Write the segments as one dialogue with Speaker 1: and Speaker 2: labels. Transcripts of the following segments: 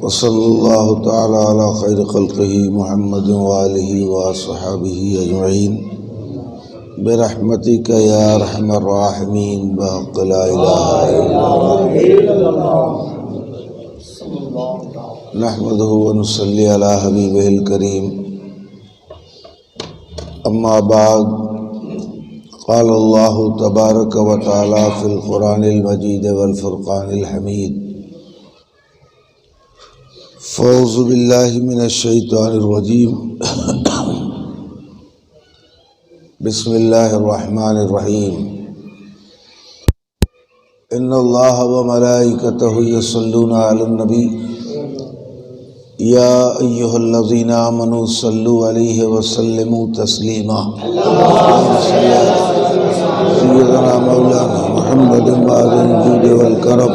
Speaker 1: वसल्लल्लाहु तआला अला खैर खल्क़िही मुहम्मद व आलिही व अस्हाबिही अजमईन बिरहमतिक या अरहमर राहिमीन बहक़्क़ि ला इलाहा इल्लल्लाह नहमदुहु व नुसल्ली अला हबीबिहिल करीम अम्मा बाद क़ाल अल्लाहु तबारक व तआला फ़िल क़ुरानिल मजीद वल फ़ुरक़ानिल हमीद फ़ौज़ु बिल्लाहि मिनश शैतानिर रजीम बिस्मिल्लाहिर रहमानिर रहीम इन्नल्लाह व मलाइकतहु यस्सल्लूना अलन नबी या अय्युहल्लज़ीना आमनू सल्लु अलैहि व सल्लिमू तस्लीमा सय्यदना मौलाना मुहम्मदिन वालिल जूद वल करम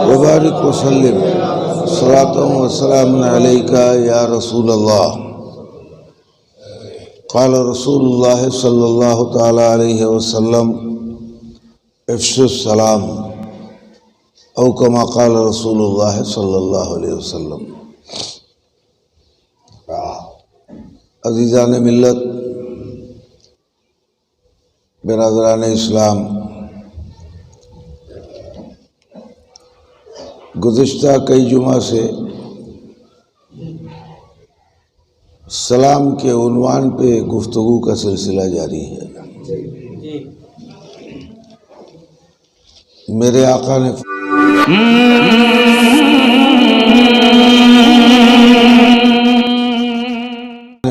Speaker 1: व बारिक व सल्लिम सलातुन व सलामुन अलैका या रसूल अल्लाह क़ाल रसूलुल्लाह सल्लल्लाहु तआला अलैहि वसल्लम इफ़शुस सलाम औ कमा क़ाल रसूलुल्लाह सल्लल्लाहु अलैहि वसल्लम। अज़ीज़ान मिल्लत, बिरादरान इस्लाम, गुज़िश्ता कई जुमा से सलाम के उन्वान पे गुफ्तगू का सिलसिला जारी है। मेरे आका ने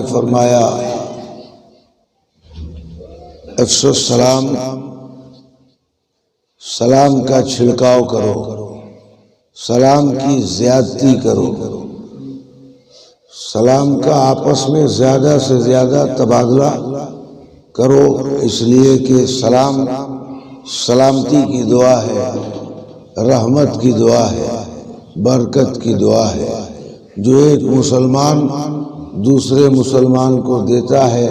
Speaker 1: फरमाया अफ़शुस सलाम, सलाम का छिड़काव करो, सलाम की ज़्यादती करो, सलाम का आपस में ज़्यादा से ज़्यादा तबादला करो, इसलिए कि सलाम सलामती की दुआ है, रहमत की दुआ है, बरकत की दुआ है। जो एक मुसलमान दूसरे मुसलमान को देता है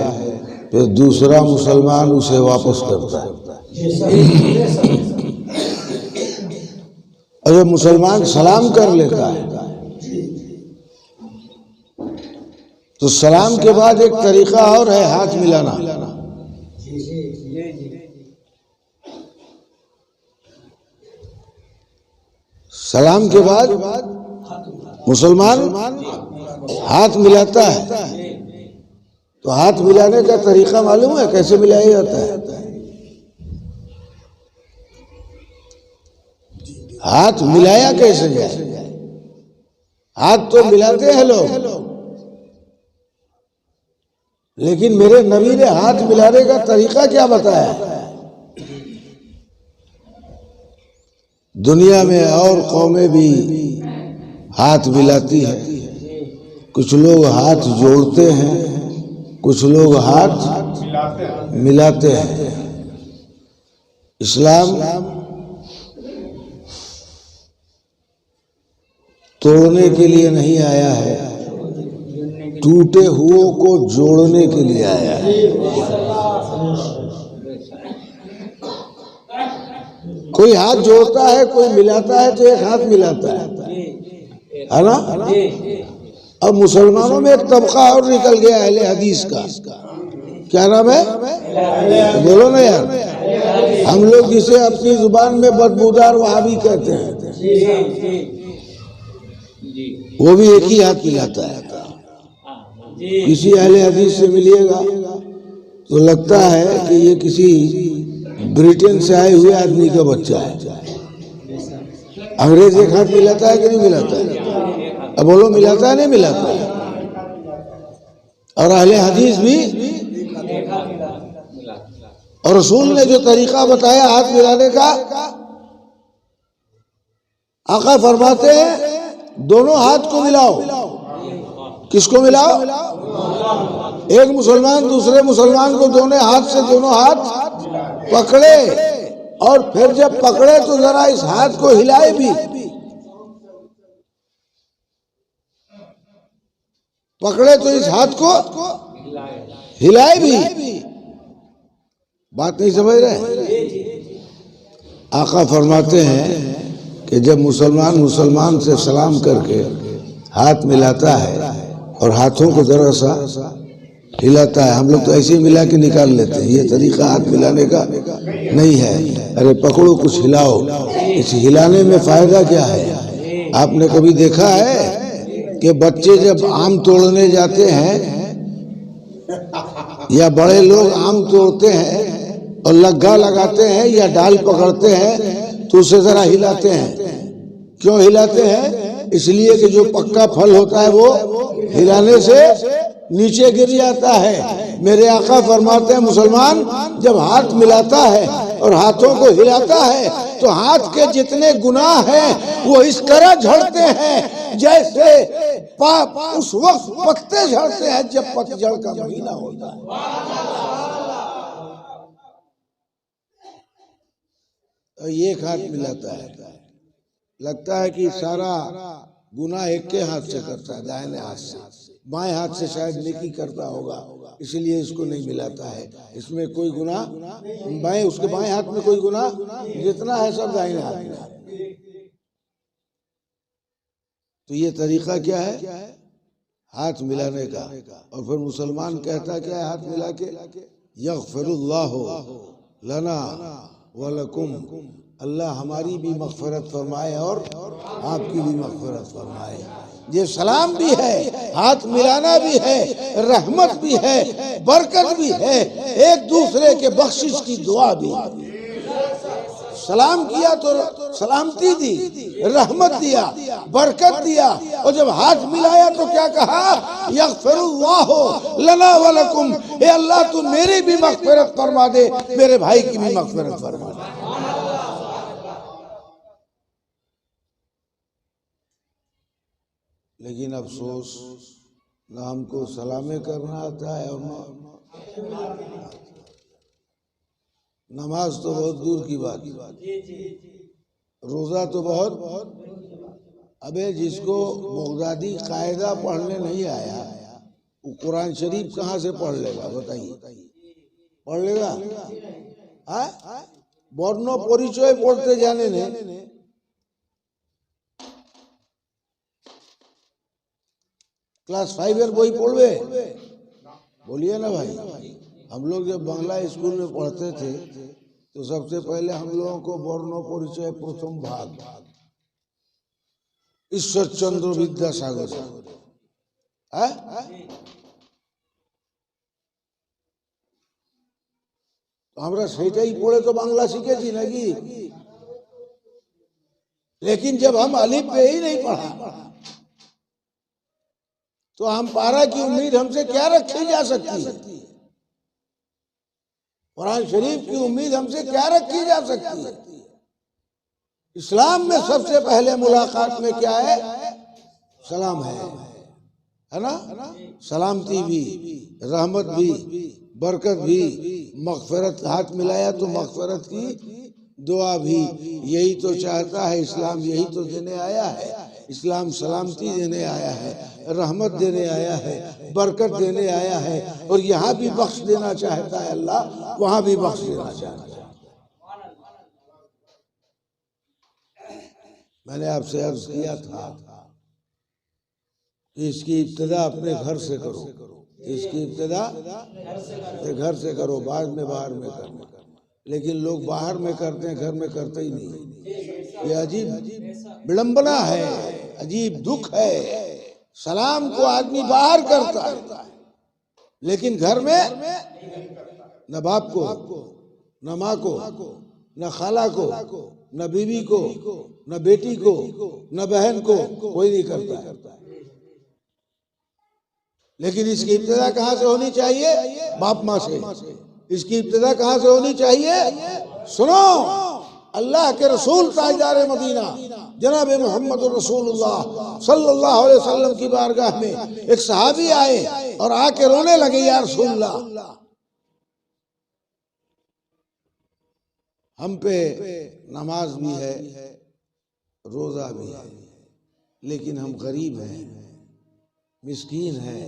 Speaker 1: फिर दूसरा मुसलमान उसे वापस करता है। अगर मुसलमान सलाम कर लेता है तो सलाम के बाद एक तरीका और है, हाथ मिलाना। सलाम के बाद मुसलमान हाथ मिलाता है, तो हाथ मिलाने का तरीका मालूम है कैसे मिलाया जाता है? हाथ मिलाया कैसे जाए? हाथ तो मिलाते हैं लोग, लेकिन मेरे नबी ने हाथ मिलाने का तरीका क्या बताया? दुनिया में और कौमें भी हाथ मिलाती हैं, कुछ लोग हाथ जोड़ते हैं, कुछ लोग हाथ मिलाते हैं। इस्लाम तोड़ने के लिए नहीं आया है, टूटे हुओं को जोड़ने के लिए आया है। कोई हाथ जोड़ता है, कोई मिलाता है, तो एक हाथ मिलाता है ना? अब मुसलमानों में एक तबका और निकल गया अहले हदीस का। क्या नाम है? बोलो ना यार। हम लोग जिसे अपनी जुबान में बदबूदार वहाबी कहते हैं, वो भी एक ही हाथ मिलाता है। किसी अहले हदीस से मिलिएगा तो लगता है कि ये किसी ब्रिटेन से आए हुए आदमी का बच्चा है। अंग्रेज एक हाथ मिलाता है कि नहीं मिलाता है? अब बोलो, मिलाता है नहीं मिलाता है? और अहले हदीस भी। और रसूल ने जो तरीका बताया हाथ मिलाने का, आका फरमाते हैं दोनों हाथ को मिलाओ। किसको मिलाओ? एक मुसलमान दूसरे मुसलमान को दोनों हाथ से दोनों हाथ पकड़े, और फिर जब पकड़े तो जरा इस हाथ को हिलाए भी। पकड़े तो इस हाथ को हिलाए भी। बात नहीं समझ रहे? आका फरमाते हैं कि कि जब मुसलमान मुसलमान से सलाम करके हाथ मिलाता है और हाथों को जरा सा हिलाता है, हम लोग तो ऐसे ही मिला के निकाल लेते हैं, ये तरीका हाथ मिलाने का नहीं है। अरे पकड़ो, कुछ हिलाओ। इस हिलाने में फायदा क्या है? आपने कभी देखा है कि बच्चे जब आम तोड़ने जाते हैं या बड़े लोग आम तोड़ते हैं और लग्गा लगाते हैं या डाल पकड़ते हैं तो उसे जरा हिलाते हैं? क्यों हिलाते हैं? इसलिए कि जो पक्का फल होता है वो हिलाने से नीचे गिर जाता है। मेरे आका फरमाते हैं मुसलमान जब हाथ मिलाता है और हाथों को हिलाता है तो हाथ के जितने गुनाह हैं वो इस तरह झड़ते हैं जैसे उस वक्त पत्ते झड़ते हैं जब पतझड़ का महीना होता है। और एक हाथ मिलाता है, लगता है कि सारा गुनाह एक के हाथ से करता है, दाहिने हाथ से, बाएं हाथ से शायद नेकी करता होगा, इसलिए इसको नहीं मिलाता है। इसमें कोई गुनाह बाएं, उसके बाएं हाथ में कोई गुनाह जितना है सब दाहिने हाथ में। तो ये तरीका क्या है? हाथ मिलाने का। और फिर मुसलमान कहता क्या है हाथ मिला के? यग़फ़िरुल्लाहु लना व लकुम, अल्लाह हमारी भी मग़फ़िरत फरमाए और आपकी भी मग़फ़िरत फरमाए। ये सलाम भी है, हाथ मिलाना भी है, रहमत भी है, बरकत भी है, एक दूसरे के बख्शिश की दुआ भी। सलाम किया तो सलामती दी, रहमत दिया, बरकत दिया, और जब हाथ मिलाया तो क्या कहा? यग़फ़िरुल्लाहु लना व लकुम, हे अल्लाह तू मेरी भी मग़फ़िरत फरमा दे, मेरे भाई की भी मग़फ़िरत फरमा दे। लेकिन अफसोस ना हमको सलामे करना आता है और नमाज तो बहुत दूर की बात, रोजा तो बहुत। अबे जिसको बगदादी कायदा पढ़ने नहीं आया वो कुरान शरीफ कहाँ से पढ़ लेगा? बताइए, पढ़ लेगा? बर्न परिचय पढ़ते जाने ने क्लास 5 বই পড়বে? बोलिए ना भाई। हम लोग जब बांग्ला स्कूल में पढ़ते थे तो सबसे पहले हम लोगों को बर्न परिचय प्रथम भाग ईश्वर चंद्र विद्यासागर আমরা সেটাই পড়ে তো বাংলা শিখেছি নাকি? लेकिन जब हम अलिफ पे ही नहीं पढ़ा तो हम पारा की उम्मीद हमसे क्या रखी जा सकती है? कुरान शरीफ की उम्मीद हमसे क्या रखी जा सकती है? इस्लाम में सबसे पहले मुलाकात में क्या है? सलाम है ना? सलामती भी, रहमत भी, बरकत भी, मग़फ़िरत। हाथ मिलाया तो मग़फ़िरत की दुआ भी। यही तो चाहता है इस्लाम, यही तो देने आया है। इस्लाम सलामती देने आया है, रहमत देने आया है, बरकत देने आया है, और यहाँ भी बख्श देना चाहता है अल्लाह, वहाँ भी बख्श देना चाहता है। मैंने आपसे अर्ज किया था कि इसकी इब्तिदा अपने घर से करो, इसकी इब्तिदा घर से करो, बाद में बाहर में करना। लेकिन लोग बाहर में करते हैं, घर में करते ही नहीं। ये अजीब विडंबना है, अजीब दुख है। सलाम को आदमी बाहर करता है लेकिन घर में न बाप को, न माँ को, न खाला को, न बीवी को, न बेटी को, न बहन को, कोई नहीं करता है। लेकिन इसकी इब्तिदा कहाँ से होनी चाहिए? बाप माँ से। इसकी इब्तिदा कहाँ से होनी चाहिए? सुनो, अल्लाह के रसूल ताजदार मदीना जनाब मोहम्मद रसूलुल्लाह सल्लल्लाहु अलैहि वसल्लम की बारगाह में एक सहाबी आए और आके रोने लगे, या रसूलल्लाह हम पे नमाज भी है, रोजा भी है, लेकिन हम गरीब हैं, मिस्कीन हैं,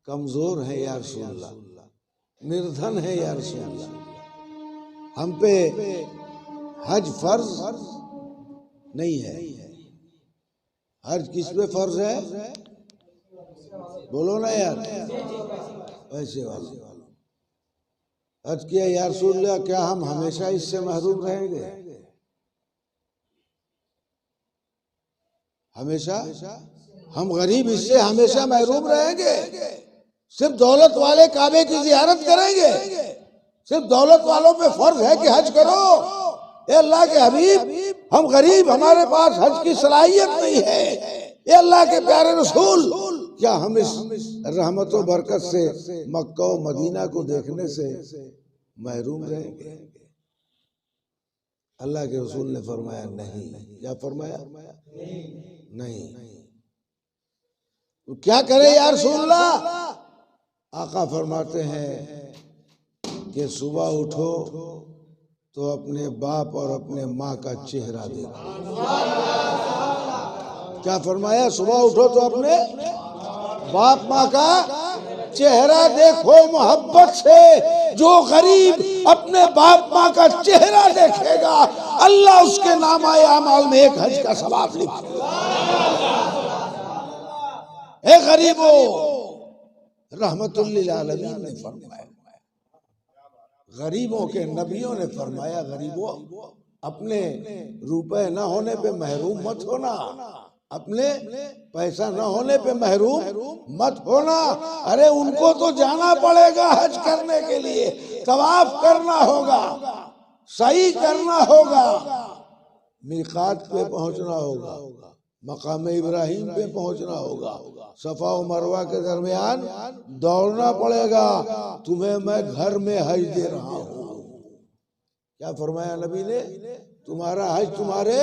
Speaker 1: कमजोर हैं या रसूलल्लाह, निर्धन है या रसूलल्लाह। हम पे हज फर्ज नहीं है। हज किस पे फर्ज है? बोलो ना यार, पैसे वाले। हज किया या रसूल अल्लाह, क्या हम हमेशा इससे महरूम रहेंगे? हमेशा हम गरीब इससे हमेशा महरूम रहेंगे? सिर्फ दौलत वाले काबे की जियारत करेंगे? सिर्फ दौलत वालों पे फर्ज है कि हज करो? ए अल्लाह के हबीब, हम गरीब, हमारे पास हज की सलाहियत नहीं है। ए अल्लाह के प्यारे रसूल, क्या हम इस रहमत व बरकत से मक्का और मदीना को देखने से महरूम रहेंगे? अल्लाह के रसूल ने फरमाया नहीं। क्या फरमाया? नहीं। तो क्या करे या रसूल अल्लाह? आका फरमाते हैं कि सुबह उठो तो अपने बाप और अपने माँ का चेहरा देखो। क्या फरमाया? सुबह उठो तो अपने बाप माँ का चेहरा देखो मोहब्बत से। जो गरीब अपने बाप माँ का चेहरा देखेगा, अल्लाह उसके नामाए अमाल में एक हज का सवाब लिखेगा। ए गरीबो, रहमतुल लिल आलमीन ने फरमाया, गरीबों के नबियों ने फरमाया, गरीबों अपने रुपए न होने पे महरूम मत होना, अपने पैसा न होने पे महरूम मत होना। अरे उनको तो जाना पड़ेगा हज करने के लिए, तवाफ करना होगा, सही करना होगा, मीकात पे पहुंचना होगा, मकाम इब्राहिम पे पहुंचना होगा, सफा और मरवा के दरमियान दौड़ना पड़ेगा। तुम्हें मैं घर में हज दे रहा हूँ। क्या फरमाया नबी ने? तुम्हारा हज तुम्हारे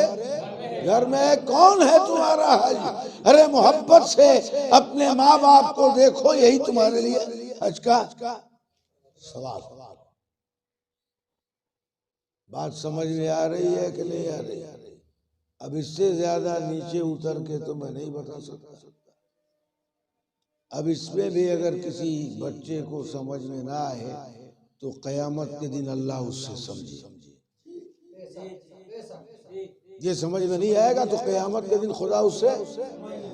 Speaker 1: घर में। कौन है तुम्हारा हज? अरे मोहब्बत से अपने माँ बाप को देखो, यही तुम्हारे लिए हज का सवाब। बात समझ में आ रही है कि नहीं आ रही? अब इससे ज्यादा नीचे उतर के तो मैं नहीं बता सकता। अब इसमें भी अगर किसी बच्चे को समझ में ना आए तो क़यामत के दिन अल्लाह उससे समझे। ये समझ में नहीं आएगा तो क़यामत के दिन खुदा उससे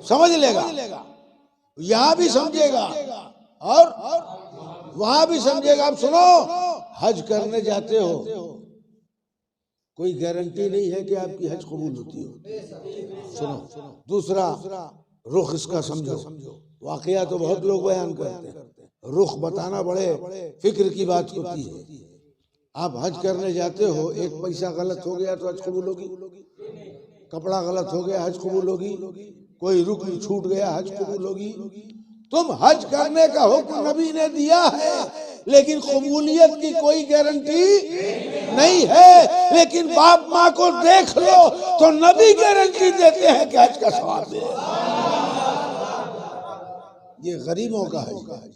Speaker 1: समझ लेगा। यहाँ भी समझेगा और वहां भी समझेगा। अब सुनो, हज करने जाते हो, कोई गारंटी नहीं है कि आपकी हज कबूल होती हो। सुनो, दूसरा रुख इसका समझो। वाकया तो बहुत लोग बयान करते हैं, रुख बताना बड़े फिक्र की बात होती है। आप हज करने जाते हो, एक पैसा गलत हो गया तो हज कबूल होगी? कपड़ा गलत हो गया हज कबूल होगी? कोई रुकन छूट गया हज कबूल होगी? तुम हज करने का हुक्म नबी ने दिया है, लेकिन कबूलियत की कोई गारंटी नहीं है। लेकिन बाप माँ को देख लो तो नबी गारंटी देते हैं कि हज का सवाब मिलेगा। ये गरीबों का हज है।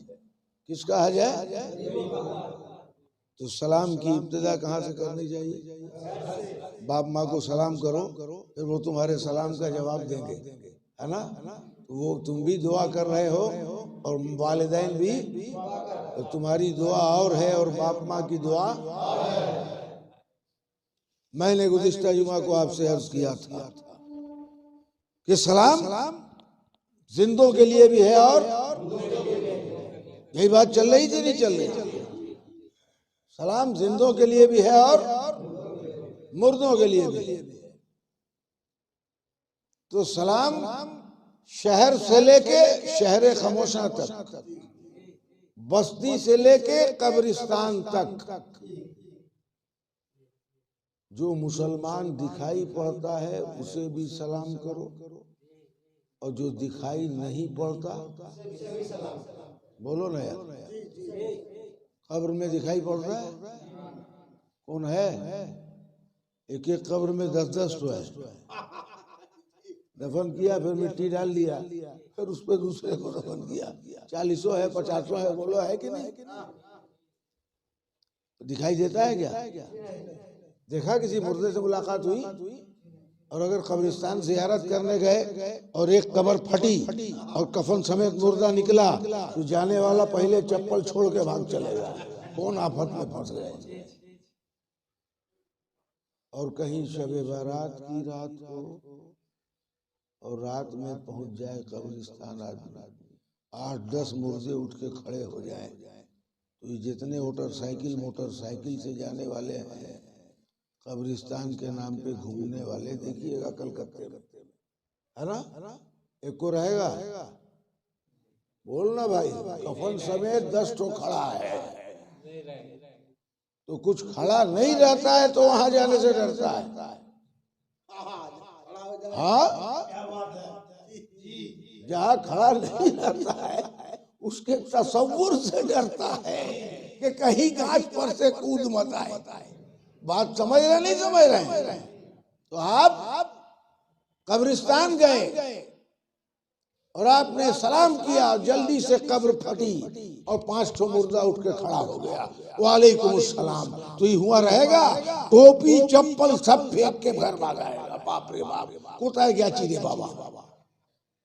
Speaker 1: किसका हज है? तो सलाम की इब्तिदा कहाँ से करनी चाहिए? बाप माँ को सलाम करो, फिर वो तुम्हारे सलाम का जवाब देंगे, है ना? वो तुम भी दुआ कर रहे हो और वालिदैन भी, तो तुम्हारी दुआ और है और बाप माँ की दुआ। मैंने गुज़िश्ता जुमा को आपसे अर्ज किया था कि सलाम जिंदों के लिए भी है और यही बात चल रही थी, नहीं चल रही? सलाम जिंदों के लिए भी है और मुर्दों के लिए भी। तो सलाम शहर से लेके शहर खामोशा तक, बस्ती से लेके कब्रिस्तान तक, जो मुसलमान दिखाई पड़ता है उसे भी सलाम करो, और जो दिखाई नहीं पड़ता, बोलो ना यार, कब्र में दिखाई पड़ रहा है कौन है? एक एक कब्र में 10-10 तो है। दफन किया, फिर मिट्टी डाल दिया, फिर उस पर दूसरे को दफन किया। 40 है, 50 है, बोलो है कि नहीं? दिखाई देता है क्या? देखा किसी मुर्दे से मुलाकात हुई? और अगर कब्रिस्तान ज़ियारत करने गए और एक कब्र फटी और कफन समेत मुर्दा निकला, तो जाने वाला पहले चप्पल छोड़ के भाग चलेगा, कौन आफत में फंस गए। और कहीं शब बारात की रात हो और रात में पहुंच जाए कब्रिस्तान आदमी, 8-10 मुर्दे उठ के खड़े हो जाएं, तो ये जितने मोटरसाइकिल से जाने वाले हैं कब्रिस्तान के नाम पे घूमने वाले, देखिएगा कलकत्ते में, है ना, एक को रहेगा, बोलना भाई, कफन समेत 10 ठो खड़ा है, तो कुछ खड़ा नहीं रहता है तो वहां जाने से डरता है। हाँ, जहाँ खड़ा नहीं रहता है उसके तसव्वुर से डरता है कि कहीं गाछ पर से कूद मत आए। बात समझ रहे नहीं समझ रहे? तो आप कब्रिस्तान गए और आपने सलाम किया, जल्दी से कब्र फटी और 5 ठो मुर्दा उठ के खड़ा हो गया, वालेकुम सलाम, तो ये हुआ रहेगा, टोपी चप्पल सब फेंक के घर भाग आएगा, बाप रे बाप, कोताय गया चीरे बाबा।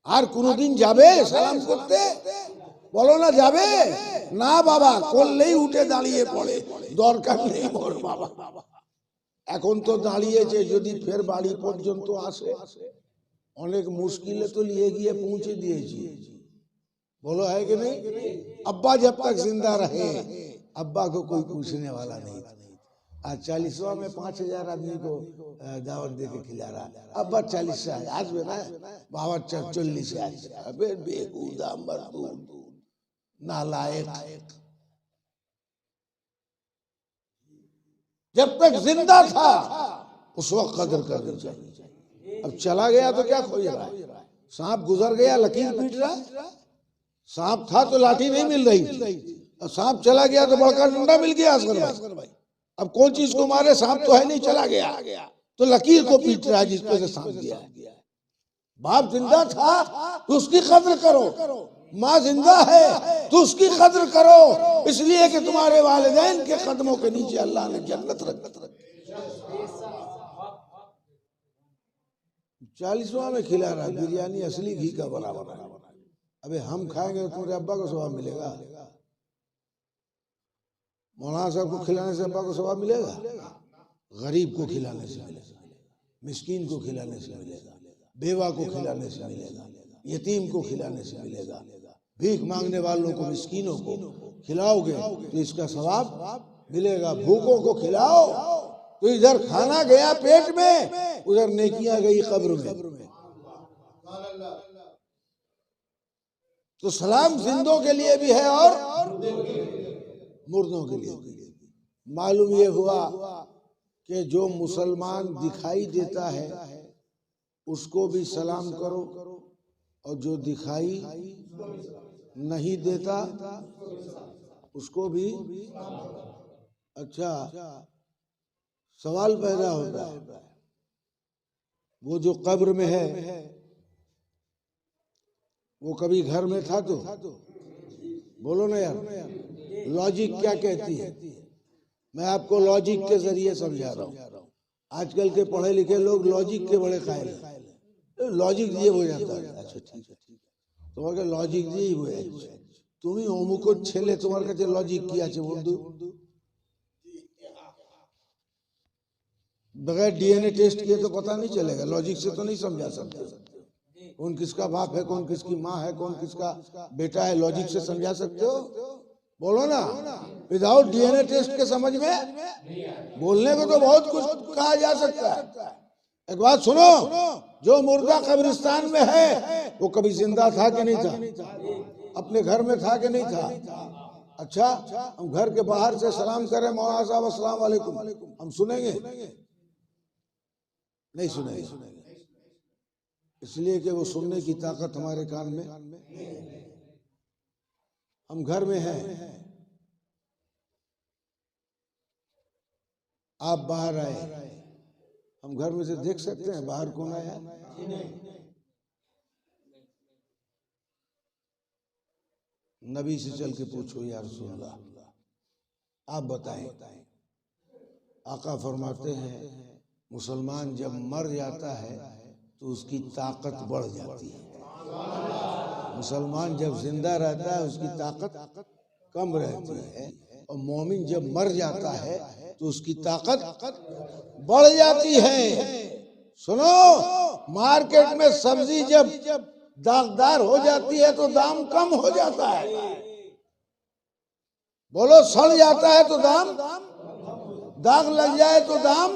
Speaker 1: আর কোনদিন যাবে সালাম করতে? বলো না যাবে না বাবা, করলেই উঠে দাঁড়িয়ে পড়ে, দরকার নেই মোর বাবা। এখন তো দাঁড়িয়েছে, যদি ফের বাড়ি পর্যন্ত আসে অনেক মুশকিলে তো নিয়ে গিয়ে পৌঁছে দিয়েছি, बोलो है कि नहीं? अब्बा जब तक जिंदा रहे अब्बा को कोई पूछने वाला नहीं था। आज 40वां में 5000 आदमी को दावत दे के खिला रहा, अब्बा 40 से आज में ना बाबा 40 से आज, अबे बेहुदा मरदूद नालायक। जब तक जिंदा था उस वक्त कदर करनी चाहिए। अब चला गया तो क्या खोज रहा है? सांप गुजर गया लकीर पीट रहा है, सांप था तो लाठी नहीं मिल रही, और सांप चला गया तो बड़का डंडा मिल गया असगर भाई। अब कौन चीज को मारे, सांप तो है नहीं, चला गया तो लकीर को पीट रहा है जिस पे से सांप गया। बाप जिंदा था तो उसकी कद्र करो, माँ जिंदा है तो उसकी कद्र करो, इसलिए कि तुम्हारे वालिदैन के कदमों के नीचे अल्लाह ने जन्नत रख। 40वां में खिला रहा बिरयानी असली घी का बना बना। अबे हम खाएंगे तो तुम्हारे अब्बा को सवाब मिलेगा, मौलाना साहब को खिलाने से अब्बा को सवाब मिलेगा, गरीब को खिलाने से मिलेगा, मिस्कीन को खिलाने से मिलेगा, बेवा को खिलाने से मिलेगा, यतीम को खिलाने से मिलेगा, भीख मांगने वालों को, मिस्कीनों को खिलाओगे तो इसका सवाब मिलेगा। भूखों को खिलाओ तो इधर खाना गया पेट में, उधर नेकियां गई कब्र में। तो सलाम जिंदों के लिए भी है और मुर्दों के लिए भी। मालूम ये हुआ कि जो मुसलमान दिखाई देता है उसको भी सलाम करो, और जो दिखाई नहीं देता उसको भी। अच्छा, सवाल पैदा होता है, वो जो कब्र में है वो कभी घर में था? तो बोलो ना यार, लॉजिक क्या कहती है? मैं आपको लॉजिक के जरिए समझा रहा हूँ। आजकल के पढ़े लिखे लोग लॉजिक के बड़े कायल हैं, लॉजिक दिए हो जाता है। अच्छा ठीक है, তোমাকে লজিক দিয়েই হয়ে যাচ্ছে, তুমি অমুক ছেলে তোমার কাছে লজিক কি আছে বন্ধু? बगैर डीएनए टेस्ट किए तो पता नहीं चलेगा, लॉजिक से तो नहीं समझा सकते कौन किसका बाप है, कौन किसकी माँ है, कौन किसका बेटा है, लॉजिक से समझा सकते हो? बोलो ना, विदाउट डीएनए टेस्ट के समझ में बोलने को तो बहुत कुछ कहा जा सकता है। एक बात सुनो, जो मुर्दा कब्रिस्तान में है वो कभी जिंदा था कि नहीं था? अपने घर में था कि नहीं था? अच्छा, हम घर के बाहर से सलाम करें, मौलाना साहब अस्सलाम वालेकुम, हम सुनेंगे? नहीं सुनेंगे, इसलिए कि वो सुनने की ताकत हमारे कान में। हम घर में हैं, आप बाहर आए, हम घर में से देख सकते हैं बाहर कौन आया? नबी से चल के पूछो या रसूल अल्लाह, आप बताएं। आका फरमाते हैं मुसलमान जब मर जाता है तो उसकी ताकत बढ़ जाती है, मुसलमान जब जिंदा रहता है उसकी ताकत कम रहती है। और मोमिन जब मर जाता है तो उसकी ताकत बढ़ जाती है। सुनो, मार्केट में सब्जी जब दागदार हो जाती है तो दाम कम हो जाता है। बोलो, सड़ जाता है तो दाम, दाग लग जाए तो दाम,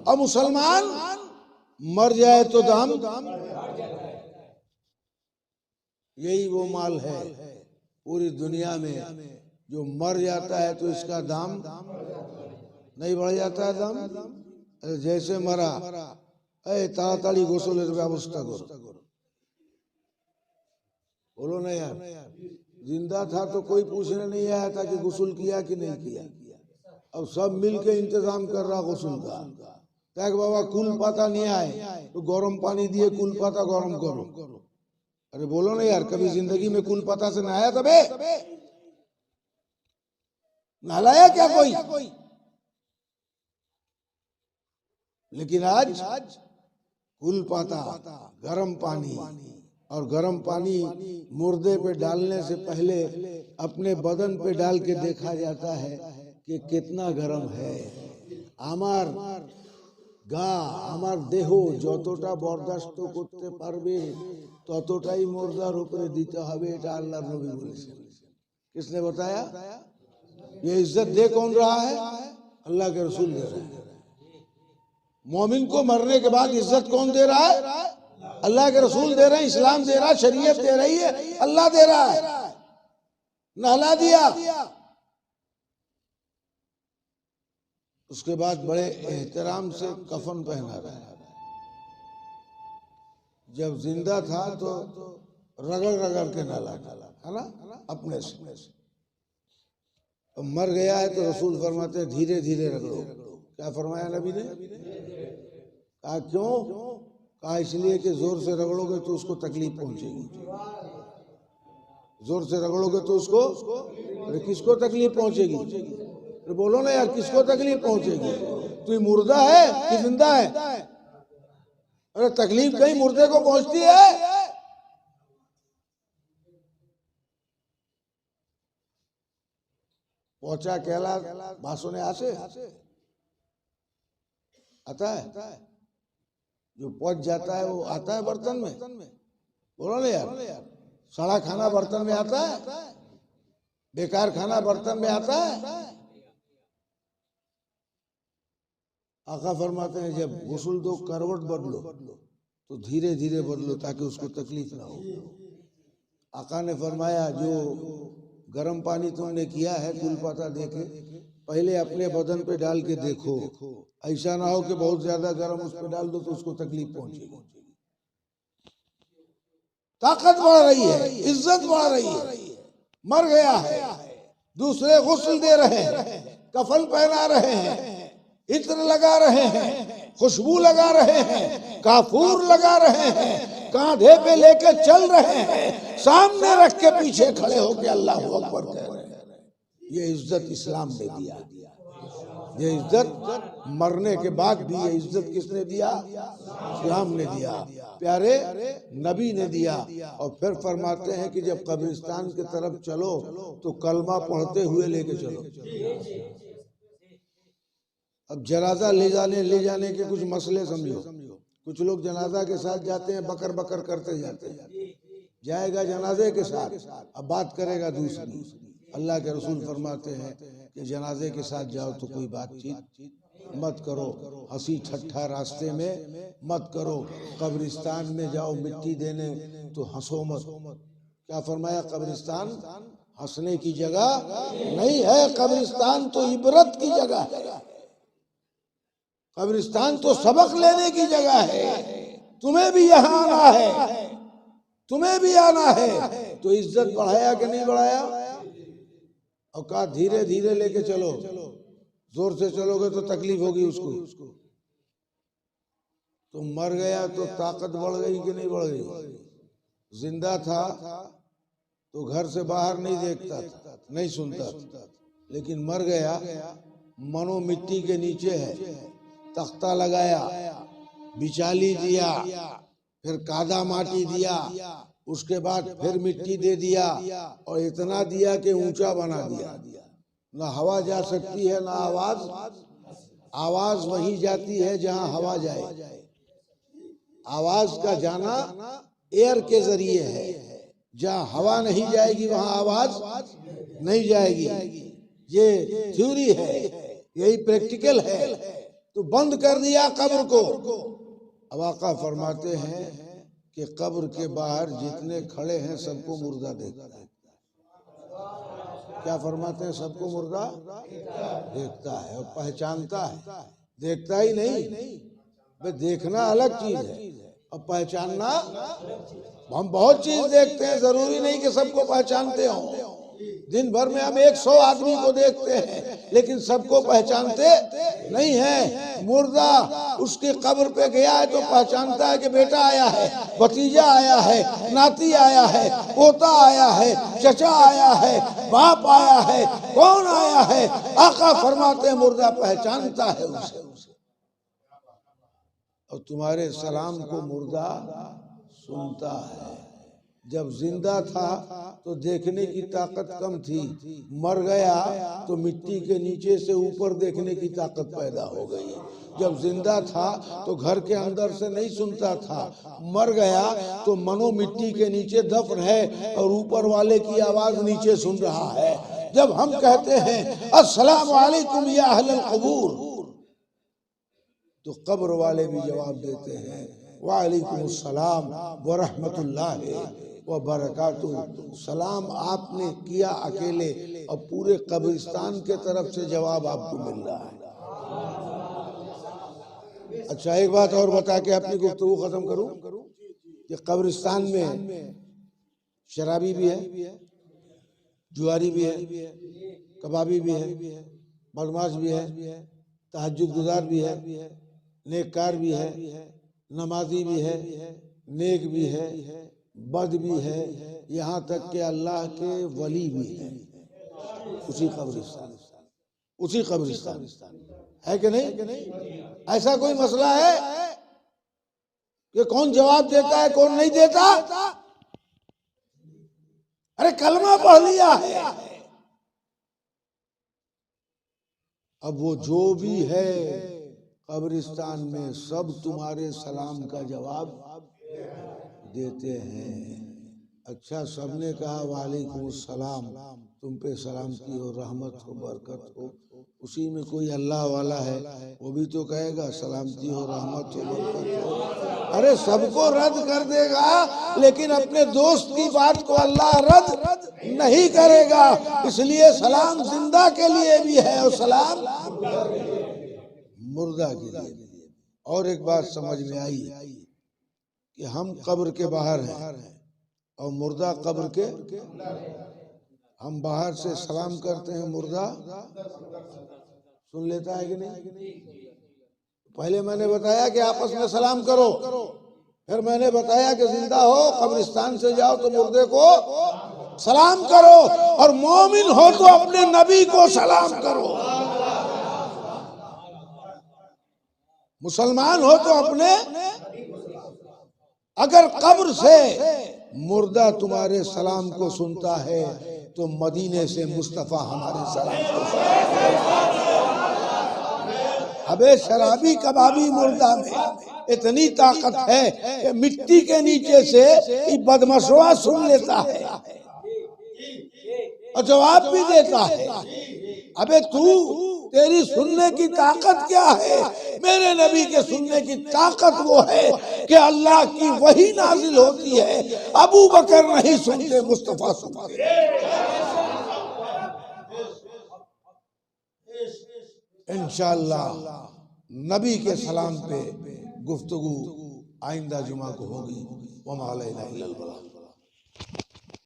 Speaker 1: और मुसलमान मर जाए तो दाम। यही वो माल है पूरी दुनिया में जो मर जाता है तो इसका दाम नहीं बढ़ जाता है दाम। जैसे मरा, ताड़ाताड़ी गोसलेर व्यवस्था करो। बोलो ना यार, जिंदा था तो कोई पूछने नहीं आया था कि गुस्ल किया कि नहीं किया। अब सब मिल के इंतजाम कर रहा गुस्ल का। ताकि बाबा कुल पाता नहीं आए तो गरम पानी दिए कुल पाता गरम करो। अरे बोलो ना यार, कभी जिंदगी में कुल पाता से नहाया तबे? नहलाया क्या कोई? लेकिन आज कुल पाता, गरम पानी, और गरम पानी मुर्दे पे डालने से पहले अपने बदन पे डाल के देखा जाता है कि कितना गरम है। আমার গা, আমার দেহ যতটা বরদাস্ত করতে পারবে ততটাই মুর্দার উপরে দিতে হবে, এটা আল্লাহর নবী বলেছেন। किसने बताया? ये इज्जत दे कौन रहा है? अल्लाह के रसूल दे रहे हैं। मोमिन को मरने के बाद इज्जत कौन दे रहा है? अल्लाह के रसूल दे रहे हैं, इस्लाम दे रहा है, शरीयत दे रही है, अल्लाह दे रहा है। नहला दिया, उसके बाद बड़े एहतराम से कफन पहना रहा है। जब जिंदा था तो रगड़ रगड़ के नहला है ना अपने से। तो मर गया है तो रसूल फरमाते हैं धीरे धीरे रगड़ो। क्या फरमाया नबी ने? कहा क्यों? कहा इसलिए कि जोर से रगड़ोगे तो उसको तकलीफ पहुंचेगी। जोर से रगड़ोगे तो उसको, अरे किसको तकलीफ पहुंचेगी? तो बोलो ना यार, किसको तकलीफ पहुंचेगी? तू मुर्दा है कि जिंदा है? अरे तकलीफ कहीं मुर्दे को पहुंचती है? पहुंचा कहला भाषण आसे आता है, जो पहुंच जाता है वो आता है बर्तन में। बोलो ना यार, सड़ा खाना बर्तन में आता है, बेकार खाना बर्तन में आता है। आका फरमाते हैं जब गुस्ल दो करवट बदलो तो धीरे धीरे बदलो ताकि उसको तकलीफ ना हो। आका ने फरमाया जो गर्म पानी तुमने किया है कुल पाता देके, पहले अपने बदन पे डाल के देखो, ऐसा ना हो कि बहुत ज्यादा गर्म उस पे डाल दो तो उसको तकलीफ पहुंचेगी। ताकत बढ़ रही है, इज्जत बढ़ रही है। मर गया है, दूसरे गुस्ल दे रहे हैं, कफन पहना रहे हैं, इत्र लगा रहे हैं, खुशबू लगा रहे हैं, काफूर लगा रहे हैं, कांधे पे लेके चल रहे हैं, सामने रख के पीछे खड़े होके अल्लाह अकबर कह रहे हैं। ये इज्जत इस्लाम ने दिया। ये इज्जत मरने के बाद भी, ये इज्जत किसने दिया? इस्लाम ने दिया, प्यारे नबी ने दिया। और फिर फरमाते हैं कि जब कब्रिस्तान की तरफ चलो तो कलमा पढ़ते हुए लेके चलो। अब जनाजा ले जाने के कुछ मसले समझो। कुछ लोग जनाजा के साथ जाते हैं, बकर बकर करते जाते हैं। जाएगा जनाजे के साथ, अब बात करेगा दूसरी। अल्लाह के रसूल फरमाते हैं कि जनाजे के साथ जाओ तो कोई बातचीत मत करो, हंसी ठट्ठा रास्ते में मत करो। कब्रिस्तान में जाओ मिट्टी देने तो हंसो मत। क्या फरमाया? कब्रिस्तान हंसने की जगह नहीं है, कब्रिस्तान तो इबरत की जगह है। कब्रिस्तान तो सबक लेने की जगह है। तुम्हें भी यहाँ आना है, तुम्हें भी आना है। तो इज्जत बढ़ाया कि नहीं बढ़ाया? और कहा धीरे धीरे लेके चलो, जोर से चलोगे तो तकलीफ होगी उसको। तो मर गया तो ताकत बढ़ गई कि नहीं बढ़ गई? जिंदा था तो घर से बाहर नहीं देखता था, नहीं सुनता था, लेकिन मर गया, मनो मिट्टी के नीचे है, तख्ता लगाया, बिचाली दिया, फिर कादा माटी दिया, उसके बाद फिर मिट्टी दे दिया और इतना दिया कि ऊंचा बना दिया। ना हवा जा सकती है ना आवाज। आवाज वहीं जाती है जहां हवा जाए। आवाज का जाना एयर के जरिए है। जहां हवा नहीं जाएगी वहां आवाज नहीं जाएगी। ये थ्योरी है, यही प्रैक्टिकल है। तो बंद कर दिया कब्र को। अब आका फरमाते हैं कि कब्र के बाहर जितने खड़े हैं सबको मुर्दा देखता है। क्या फरमाते हैं? सबको मुर्दा देखता है और पहचानता है। देखता ही नहीं, भाई देखना अलग चीज है और पहचानना, हम बहुत चीज देखते हैं, जरूरी नहीं कि सबको पहचानते हो। दिन भर में हम 100 आदमी को देखते हैं लेकिन सबको पहचानते नहीं है। मुर्दा उसके कब्र पे गया है तो पहचानता है कि बेटा आया है, भतीजा आया है, नाती आया है, पोता आया है, चचा आया है, बाप आया है, कौन आया है। आका फरमाते हैं मुर्दा पहचानता है उसे। और तुम्हारे सलाम को मुर्दा सुनता है। जब जिंदा था तो देखने की ताकत कम थी, मर गया तो मिट्टी के नीचे से ऊपर देखने की ताकत पैदा हो गई। जब जिंदा था तो घर के अंदर से नहीं सुनता था, मर गया तो मनो मिट्टी के नीचे दफन है और ऊपर वाले की आवाज नीचे सुन रहा है। जब हम कहते हैं अस्सलामु अलैकुम या अहलल कबूर, तो कब्र वाले भी जवाब देते हैं वालेकुम अस्सलाम व रहमतुल्लाहि व बरकातुहू। सलाम आपने किया अकेले और पूरे कब्रिस्तान के तरफ से जवाब आपको मिल रहा है। अच्छा, एक बात और बता के अपनी गुफ्तगू खत्म करूं कि कब्रिस्तान में शराबी भी है, जुआरी भी है, कबाबी भी है, बदमाश भी है, तहज्जुद गुजार भी है, नेककार भी है, नमाजी भी है, नेक भी है, बद भी है, यहाँ तक कि अल्लाह के वली भी है उसी कब्रिस्तान है कि नहीं? ऐसा कोई मसला है कि कौन जवाब देता है कौन नहीं देता? अरे कलमा पढ़ लिया है। अब वो जो भी है कब्रिस्तान में सब तुम्हारे सलाम का जवाब देते हैं। अच्छा, सबने कहा वालेकुम सलाम, तुम पे सलामती हो, रहमत हो, बरकत हो। उसी में कोई अल्लाह वाला है वो भी तो कहेगा सलामती हो, रहमत हो, बरकत हो। अरे सबको रद्द कर देगा लेकिन अपने दोस्त की बात को अल्लाह रद्द नहीं करेगा। इसलिए सलाम जिंदा के लिए भी है और सलाम मुर्दा के लिए भी। और एक बात समझ में आई कि हम कब्र के बाहर हैं और मुर्दा कब्र के, हम बाहर से सलाम करते हैं, मुर्दा सुन लेता है कि नहीं? पहले मैंने बताया कि आपस में सलाम करो, फिर मैंने बताया कि जिंदा हो कब्रिस्तान से जाओ तो मुर्दे को सलाम करो, और मोमिन हो तो अपने नबी को सलाम करो, मुसलमान हो तो अपने। अगर कब्र से मुर्दा तुम्हारे सलाम को सुनता है तो मदीने से मुस्तफा हमारे सलाम को सुनता है। अबे शराबी कबाबी मुर्दा में इतनी ताकत है कि मिट्टी के नीचे से ये बदमशवा सुन लेता है और जवाब भी देता है। अबे तू, तेरी सुनने की ताकत क्या है? मेरे नबी के सुनने की ताकत वो है कि अल्लाह की वही नाजिल होती है। अबू बकर नहीं सुनते, मुस्तफा सुनते। इंशाअल्लाह नबी के सलाम पे गुफ्तगू आइंदा जुमा को होगी। वमा अलैना इल्लल बलाग।